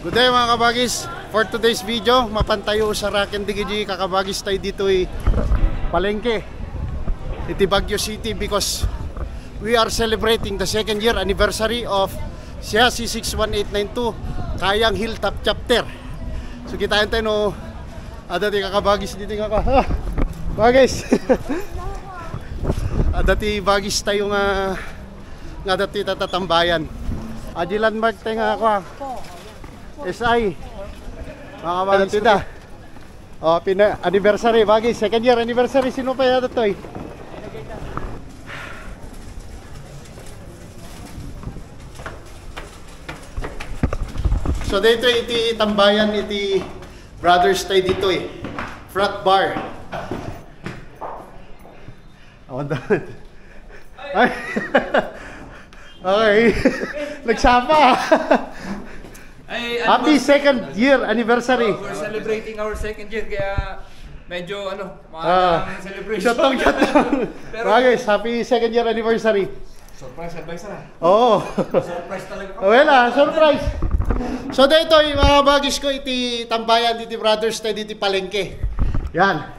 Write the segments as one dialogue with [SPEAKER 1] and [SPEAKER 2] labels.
[SPEAKER 1] Good day mga kabagis. For today's video, mapantayo sa Raken Digiji kakabagis tayo dito palengke iti Baguio City because we are celebrating the 2nd year anniversary of CIASI 61892 Kayang Hilltop Chapter. So kitain tayo no adati kakabagis dito nga bagis. Adati bagis tayo nga dati tatatambayan. Adi landmark tayo nga ako SI mga kabagis da. Anniversary bagis, 2nd year anniversary. Sino pa yata to So dito iti tambayan iti brothers tayo dito frat bar. Ay. Okay. Nagsapa. Happy 2nd year anniversary.
[SPEAKER 2] We're celebrating our 2nd year kaya medyo celebration.
[SPEAKER 1] Shotong. Bagay, happy 2nd year anniversary.
[SPEAKER 2] Surprise advice na.
[SPEAKER 1] Oo.
[SPEAKER 2] Surprise talaga.
[SPEAKER 1] Surprise. So dito mga bagis ko iti tambayan diti brothers tayo diti palengke. Yan.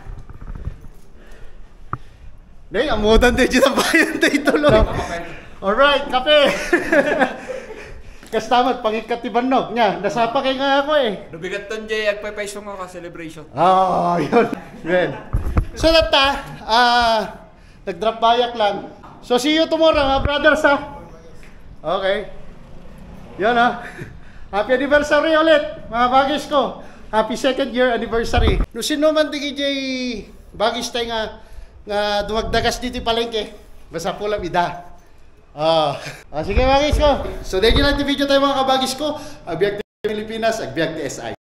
[SPEAKER 1] Nay, amutan tayo diti tambayan tayo tuloy. Alright, kape. Kastamat, pangikatiban no. Nya, nasapa kay nga ako
[SPEAKER 2] Nabigat ton jay, agpapaiso nga ka celebration.
[SPEAKER 1] Yun. Good. So that nag-drop bayak lang. So see you tomorrow mga brothers Okay. Yan Happy anniversary ulit mga bagis ko. Happy 2nd year anniversary. No sino man tigi jay bagis tayo nga dumagdagas dito palengke. Basta pulam ida. Sige bagis ko. So dahil lang video tayo mga kabagis ko. Agbiag ti Pilipinas, agbiag ti SI.